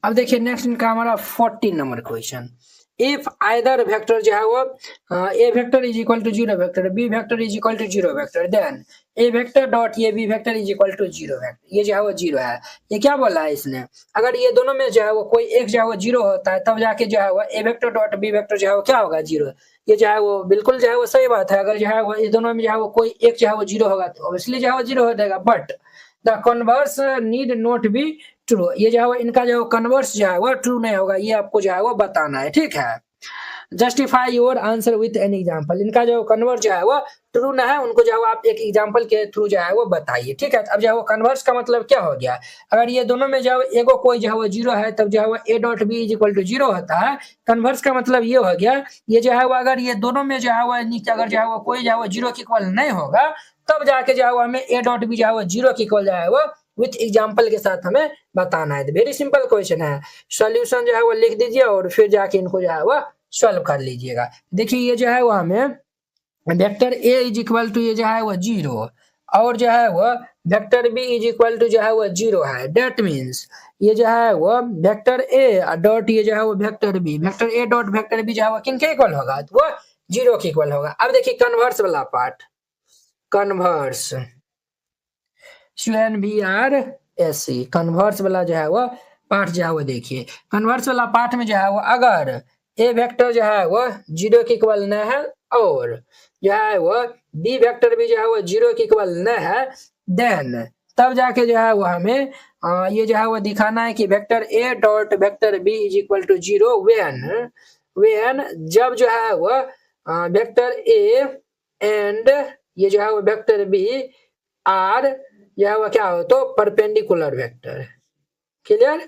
अब देखिए नेक्स्ट इनका हमारा 14 number question. If either vector जो है वो A vector is equal to 0 vector, B vector is equal to 0 vector, then A vector dot ये B vector is equal to 0 vector, ये जो है वो 0 है। ये क्या बोला है इसने, अगर ये दोनों में जो है वो कोई एक जो है वो 0 होता है तब जाके जो है वो A vector dot B vector जो है वो क्या होगा 0। ये जो है वो बिल्कुल जो है वो सही बात है। अगर जो है वो इस दोनों में जो है वो कोई एक जो है वो 0 होगा तो ऑब्वियसली जो है वो 0 हो जाएगा। But the converse need not be true, ये जो है वो इनका जो कन्वर्स जो है वो ट्रू नहीं होगा, ये आपको जो है वो बताना है। ठीक है, justify your answer with an example, इनका जो कन्वर्स जो है वो ट्रू ना है, उनको जो है आप एक एग्जाम्पल के थ्रू जो है वो बताइए। ठीक है, अब जो है वो कन्वर्स का मतलब क्या हो गया, अगर ये दोनों में जो है एगो कोई जो है वो 0 है तब जो है वो A dot B is equal to 0 होता है। कन्वर्स का मतलब ये हो गया, ये जो है वो अगर ये दोनों में जो है वो अगर जो है वो कोई जो है वो 0 के इक्वल नहीं होगा तब जाके जो है वो हमें ए डॉट बी जो है वो 0 के इक्वल जो है वो विथ एग्जाम्पल के साथ हमें बताना है। वेरी सिंपल क्वेश्चन है, सॉल्यूशन जो है वो लिख दीजिए और फिर जाके इनको जो है वो सॉल्व कर लीजिएगा। देखिए ये जो है वो हमें vector A is equal to ये जो है वो 0 और जो है वो vector B is equal to जो है वो 0 है। डेट मीन्स ये जो है वो वेक्टर ए डॉट ये जो है वो vector B, vector A dot vector B जो है वो किन के इक्वल होगा, तो वो 0 के इक्वल होगा। अब देखिए कन्वर्स वाला पार्ट, कन्वर्स CNVRSC कन्वर्स वाला जो है वो पार्ट जो है वो देखिए, कन्वर्स वाला पार्ट में जो है वो अगर ए वेक्टर जो है वो 0 के इक्वल न है और जो है वो बी वेक्टर भी जो है वो 0 के इक्वल न है, देन तब जाके जो है वो हमें ये जो है वो दिखाना है कि vector A dot vector B is equal to 0 when जब जो है वो वेक्टर ए एंड ये जो है वो वेक्टर बी आर यह वो क्या हो तो परपेंडिकुलर वेक्टर। क्लियर,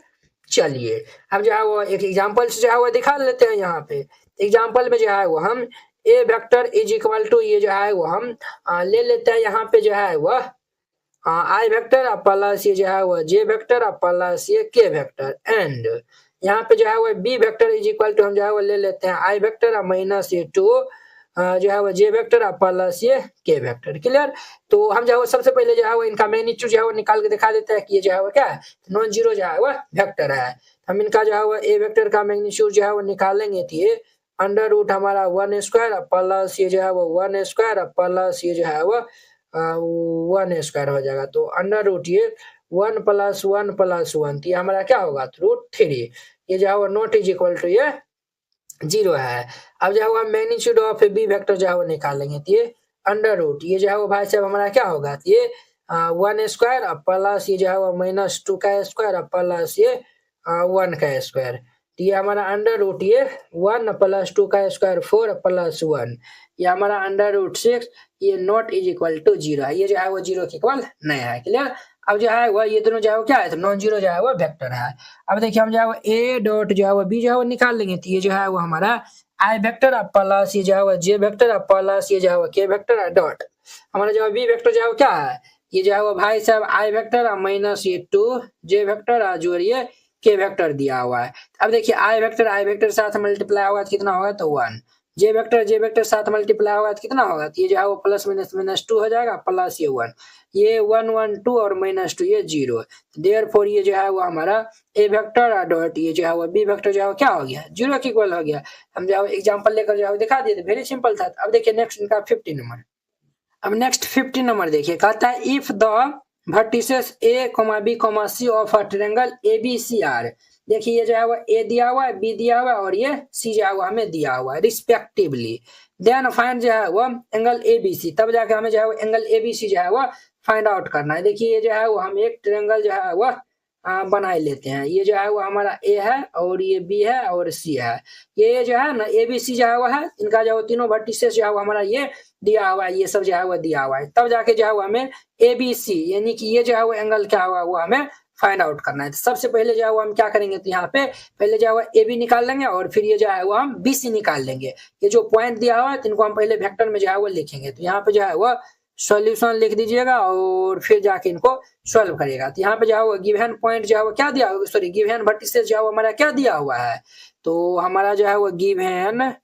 चलिए अब जो है वो एक एग्जांपल से जो है वो दिखा लेते हैं। यहाँ पे एग्जांपल में जो है वो हम ए वेक्टर इज इक्वल टू ये जो है वो हम ले लेते हैं। यहाँ पे जो है वो आई वेक्टर प्लस ये जो है वो जे वेक्टर प्लस ये के वेक्टर एंड यहाँ पे जो है वो B vector is equal to हम जो है वो ले लेते हैं आई वेक्टर माइनस ये 2 जो है वो जे वेक्टर प्लस ये के वेक्टर। क्लियर, तो हम जो है सबसे पहले जो है वो इनका मैग्नीट्यूड जो है वो निकाल के दिखा देते हैं कि ये जो है वो क्या है, नॉन जीरो जो है वो वेक्टर है। हम इनका जो है वो ए वेक्टर का मैग्नीट्यूड जो है वो निकालेंगे तो ये अंडर रूट हमारा 1 स्क्वायर प्लस ये जो है वो 1 स्क्वायर प्लस ये जो है वो 1 स्क्वायर हो जाएगा। तो अंडर रूट ये 1 प्लस 1 प्लस 1 तो ये हमारा क्या होगा रूट 3, ये जो है वो नॉट इज इक्वल टू ये 0 है। अब जो है वो मैग्नीट्यूड ऑफ बी वेक्टर जो है वो निकालेंगे तो ये अंडर रूट ये जो है वो भाई साहब हमारा क्या होगा, ये 1 स्क्वायर प्लस ये जो है वो माइनस 2 का स्क्वायर प्लस ये 1 का स्क्वायर, तो ये हमारा अंडर रूट ये 1 प्लस 2 का स्क्वायर 4 प्लस 1, ये हमारा अंडर रूट 6, ये नॉट इज इक्वल टू 0 है। ये जो है वो 0 के इक्वल नहीं है। क्लियर, अब जो है वो ये दोनों जो है वो क्या है, तो नॉन जीरो जो है वो वेक्टर है। अब देखिए हम जो है वो ए डॉट जो है वो बी जो है वो निकाल लेंगे तो ये जो है वो हमारा आई वेक्टर प्लस ये जो है वो जे वेक्टर प्लस ये जो है वो के वेक्टर डॉट हमारा जो है बी वेक्टर जो है वो क्या है, ये जो है वो भाई साहब आई वेक्टर माइनस ये 2 जे वेक्टर जोड़िए के वेक्टर दिया हुआ है। अब देखिए आई वेक्टर साथ मल्टीप्लाई होगा तो कितना होगा, तो 1, जे वेक्टर साथ मल्टीप्लाई होगा तो कितना होगा, तो ये जो है वो प्लस माइनस 2 हो जाएगा प्लस ये 1, ये 1 1 2 और माइनस 2 ये 0, देयरफॉर ये जो है वो हमारा ए वेक्टर डॉट ये जो है वो बी वेक्टर जो है वो क्या हो गया 0 के इक्वल हो गया। हम जो है एग्जांपल लेकर जो है दिखा दिए थे, वेरी सिंपल था। अब देखिए नेक्स्ट इनका 50 नंबर। अब नेक्स्ट 50 नंबर देखिए, कहता है if the vertices A comma B comma C of a triangle ABCR, देखिए ये जो है वो ए दिया हुआ है, बी दिया हुआ है और ये सी जो है वो हमें दिया हुआ है रिस्पेक्टिवली, देन फाइंड जो है वो एंगल ABC, तब जाके हमें जो है वो एंगल ABC जो है वो फाइंड आउट करना है। देखिए ये जो है वो हम एक ट्रायंगल जो है वो बना लेते हैं। ये जो है वो हमारा ए है और ये बी है और सी है, ये जो है ना ABC जो है वो है, इनका जो तीनों वर्टिसेस जो है वो हमारा ये दिया हुआ है, ये सब जो है वो दिया हुआ है। तब जाके जो है वो हमें ABC यानी कि ये जो है वो एंगल क्या हुआ वो हमें फाइंड आउट करना है। तो सबसे पहले जो है वो हम क्या करेंगे, तो यहाँ पे पहले जो है वो AB निकाल लेंगे और फिर ये जो है वो हम BC निकाल लेंगे। ये जो पॉइंट दिया हुआ है इनको हम पहले वेक्टर में जो है वो लिखेंगे। तो यहाँ पे जो है वो सॉल्यूशन लिख दीजिएगा और फिर जाके इनको सॉल्व करिएगा। तो यहाँ पे जो है वो गिवन पॉइंट जो है वो क्या दिया, सॉरी गिवन वर्टिसेस जो है वो हमारा क्या दिया हुआ है, तो हमारा जो है वो गिवन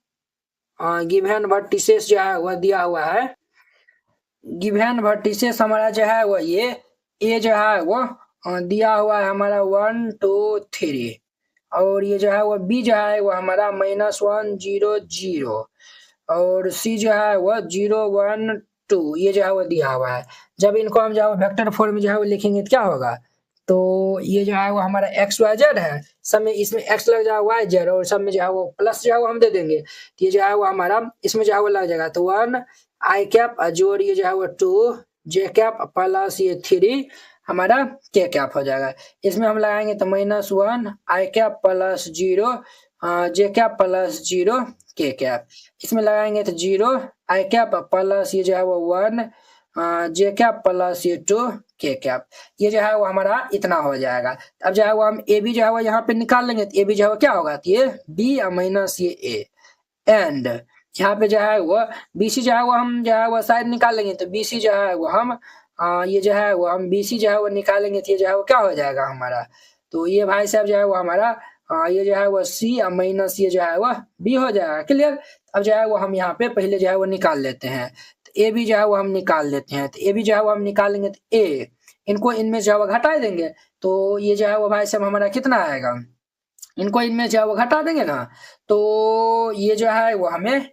वर्टिसेस जो है वो दिया हुआ है। गिवन वर्टिसेस हमारा जो है वो ये जो है वो दिया हुआ है हमारा 1 2 3, और ये जो है वो बी जो है वो हमारा -1 0 0 और सी जो है वो 0 1 2 ये जो है वो दिया हुआ है। जब इनको हम जो है वेक्टर फॉर्म में जो है वो लिखेंगे तो क्या होगा, तो ये जो है वो हमारा एक्स वाई जेड है, सब में इसमें एक्स लग जाएगा वाई जेड और सब में जो है वो प्लस जो है वो हम दे देंगे, तो ये जो है वो हमारा इसमें जो है वो लग जाएगा, तो 1 आई कैप जोड़ ये जो है वो 2 जे कैप प्लस ये 3 हमारा के कैप हो जाएगा। इसमें हम लगाएंगे तो -1 आई कैप प्लस 0 जे कैप प्लस 0 के कैप। इसमें लगाएंगे तो 0 आई कैप प्लस ये जो है वो 1 जे कैप प्लस ये 2 के कैप। ये जो है वो हमारा इतना हो जाएगा। अब जो है वो हम ए बी जो है वो यहाँ पे निकाल लेंगे, तो ए बी जो है वो क्या होगा, तो ये बी माइनस ये ए एंड यहाँ पे जो है वो बी सी जो है वो हम जो है वो साइड निकाल लेंगे, तो बी सी जो है वो हम ये जो है वो हम बी सी जो है वो निकालेंगे, तो ये जो है वो क्या हो जाएगा हमारा, तो ये भाई साहब जो है वो हमारा ये जो है वो सी माइनस ये जो है वो बी हो जाएगा। क्लियर। अब जो है वो हम यहाँ पे पहले जो है वो निकाल लेते हैं, तो ए बी जो है वो हम निकाल लेते हैं, तो ए बी जो है वो हम निकालेंगे तो ए इनको इनमें जो है वो घटा देंगे, तो ये जो है वो भाई साहब हमारा कितना आएगा, इनको इनमें जो है वो घटा देंगे ना, तो ये जो है वो हमें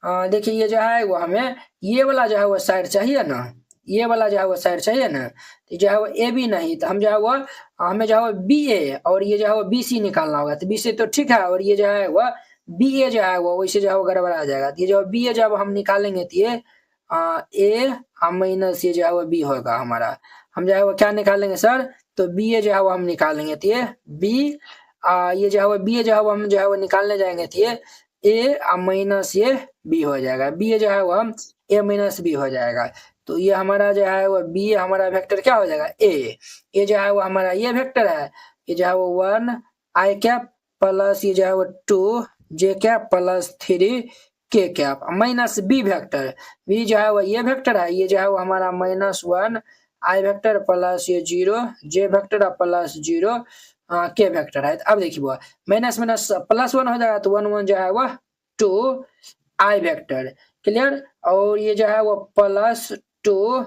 देखिए ये जो है वो हमें ये वाला जो है वो साइड चाहिए ना, ये वाला जो है वो साइड चाहिए ना, तो जो है वो ए बी नहीं, तो हम जो है वो हमें जो है वो बी ए और ये जो है वो बी सी निकालना होगा, तो बी सी तो ठीक है, और ये जो है वो बी ए जो है वो वैसे जो है वो गड़बड़ आ जाएगा, तो ये जो बी ए जब हम निकालेंगे तो ये ए माइनस ये जो है वो बी होगा हमारा। हम जो है वो क्या निकालेंगे सर, तो बी ए जो है वो हम निकालेंगे, तो ये बी ये जो है वो बी ए जो है वो हम जो है वो निकालने जाएंगे, तो ये ए माइनस ये बी हो जाएगा, बी ए जो है वो हम ए माइनस बी हो जाएगा, तो ये हमारा जो है वो बी हमारा वेक्टर क्या हो जाएगा ए जो है वो हमारा ये वेक्टर है, ये जो है वो 1 आई कैप प्लस ये जो है वो 2 जे कैप प्लस 3 के cap minus B vector, B जो है वो ये वेक्टर है, ये जो है वो हमारा -1 आई वेक्टर प्लस ये 0 जे वेक्टर प्लस 0 के वेक्टर है। अब देखिए वो माइनस माइनस प्लस 1 हो जाएगा, तो 1 1 जो है वो 2 आई वेक्टर। क्लियर। और ये जो है वो प्लस 2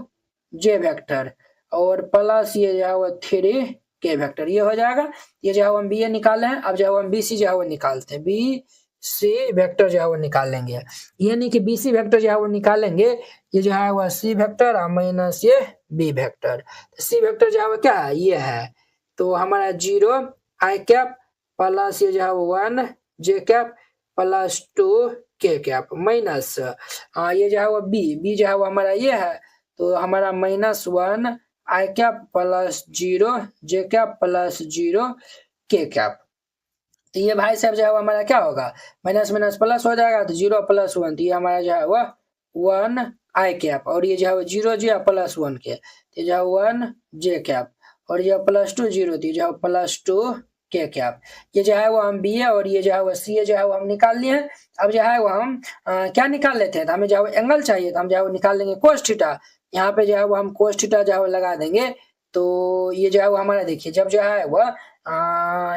जे वेक्टर और प्लस ये जो है वो 3 के वेक्टर, ये हो जाएगा। ये जो है हम बी ए निकाले हैं, अब जो है हम बी सी जो है वो निकालते हैं, बी सी वेक्टर जो है वो निकालेंगे, ये नहीं कि बी सी वेक्टर जो है वो निकालेंगे, ये जो है वो सी वेक्टर माइनस ये बी वेक्टर, सी वेक्टर जो है वो क्या है, ये है, तो हमारा 0 आई कैप प्लस ये जो है 1 जे कैप प्लस 2 के कैप माइनस ये जो है वो बी जो है वो हमारा ये है, तो हमारा -1 आई कैप प्लस 0 जे कैप प्लस 0 के कैप। तो ये भाई साहब जो है वो हमारा क्या होगा, माइनस माइनस प्लस हो जाएगा, तो 0 प्लस 1, तो ये हमारा जो है वो 1 आई कैप और ये जो है वो 0 जे प्लस 1 के, तो जो है 1 जे कैप और ये प्लस 2 0, तो जो है प्लस 2 के कैप। ये जो है वो हम बी ए और ये जो है वो सी ए जो है वो हम निकाल लिए हैं। अब जो है वो हम क्या निकाल लेते हैं, तो हमें जो है वो एंगल चाहिए, तो हम जो है वो निकाल लेंगे कोस थीटा। यहाँ पे जो है वो हम कोस थीटा जो है वो लगा देंगे, तो ये जो है वो हमारा देखिए जब जो है वो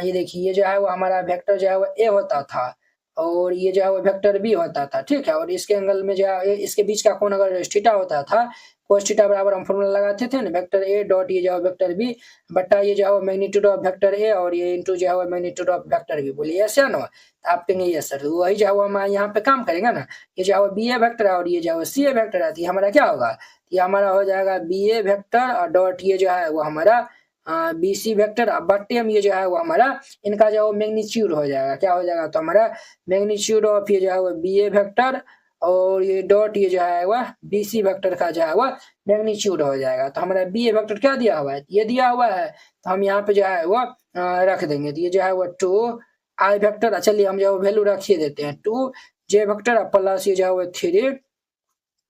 ये देखिए ये जो है वो हमारा वेक्टर जो है वो ए होता था और ये जो है वो वेक्टर बी होता था, ठीक है, और इसके एंगल में जो है इसके बीच का कोण अगर थीटा होता था, कोस थीटा बराबर हम फॉर्मूला लगाते थे ना, वेक्टर ए डॉट ये जो है वेक्टर बी बटा ये जो है मैग्नीट्यूड ऑफ वेक्टर ए और ये इनटू जो है मैग्नीट्यूड ऑफ वेक्टर बी। बोलिए यस या नो, तो आप कहेंगे यस सर, तो वही जो है हम यहाँ पे काम करेंगे ना, ये जो है बी ए वेक्टर है और ये जो है सी ए वेक्टर है, तो ये हमारा क्या होगा, ये हमारा हो जाएगा बी ए वेक्टर और डॉट ये जो है वो हमारा बी सी वेक्टर बट्टे में ये जो है वो हमारा इनका जो है मैग्नीट्यूड हो जाएगा, क्या हो जाएगा, तो हमारा मैग्नीट्यूड ऑफ ये जो है वो बी ए वेक्टर और ये डॉट ये जो है वह बी सी वेक्टर का जो है वह मैग्नीट्यूड हो जाएगा। तो हमारा बी ए वेक्टर क्या दिया हुआ है, ये दिया हुआ है, तो हम यहाँ पे जो है वो रख देंगे, तो ये जो है वो 2 आई वेक्टर, चलिए हम जो है वैल्यू रख ही देते हैं, 2 जे वेक्टर प्लस ये जो है वो 3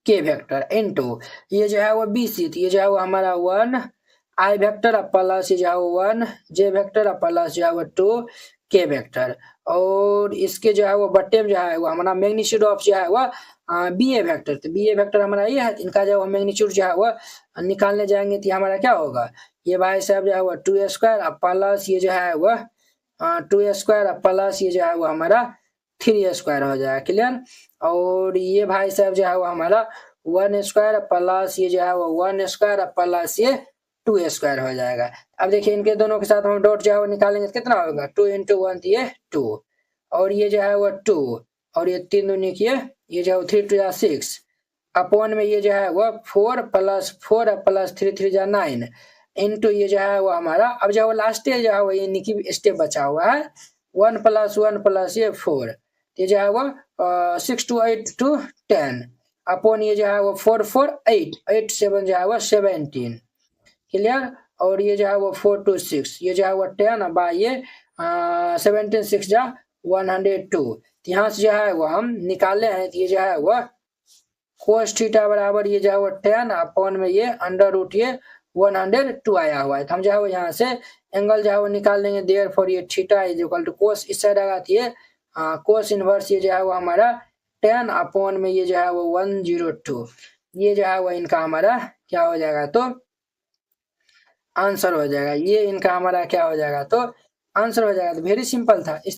के वेक्टर इनटू ये जो है वो बी सी, तो ये जो है वो हमारा 1 आई वेक्टर प्लस ये जो है 1 जे वेक्टर प्लस जो है वो 2 के वेक्टर और इसके जो है वो बट्टे में जो है वो हमारा मैग्नीट्यूड ऑफ जो है वो बी ए वेक्टर, तो बी ए वेक्टर हमारा ये है, इनका जो मैग्नीट्यूड जो है वो निकालने जाएंगे तो हमारा क्या होगा, ये भाई साहब जो है वो 2 स्क्वायर प्लस ये जो है वो 2 स्क्वायर प्लस ये जो है वो हमारा 3 स्क्वायर हो जाएगा। क्लियर। और ये भाई साहब जो है वो हमारा 1 स्क्वायर प्लस ये जो है वो 1 स्क्वायर प्लस ये 2 स्क्वायर हो जाएगा। अब देखिए इनके दोनों के साथ हम डॉट जो है वो निकालेंगे तो कितना होगा 2 × 1 तो ये 2 और ये जो है वो 2 और ये 3 दूनी किए ये जो है 3 2 6 अपॉन में ये जो है वो 4 + 4 + 3 3 जा 9 इंटू ये जो है वो हमारा अब जो है वो लास्ट जो है वो ये निकी स्टेप बचा हुआ है 1 + 1 + ये 4 ये जो है वो 6 2 8 2 10 अपॉन ये जो है वो 4 4 8 8 7 जो है वो 17 क्लियर और ये जो है वो 4 2 6 ये जो है वो 10 बाय ये 17 6 जा 102 यहाँ से जो है वो हम निकाले हैं ये जो है वो cos थीटा बराबर ये जो है वो 10 अपॉन में ये √ ये 102 आया हुआ है। तो हम जो है वो यहाँ से एंगल जो है वो निकाल लेंगे देयरफॉर ये theta is equal to cos इस साइड आगा ये cos इनवर्स ये जो है वो हमारा 10 अपॉन में ये जो है वो 102 ये जो है वो इनका हमारा क्या हो जाएगा तो आंसर हो जाएगा। ये इनका हमारा क्या हो जाएगा तो आंसर हो जाएगा। तो वेरी सिंपल था।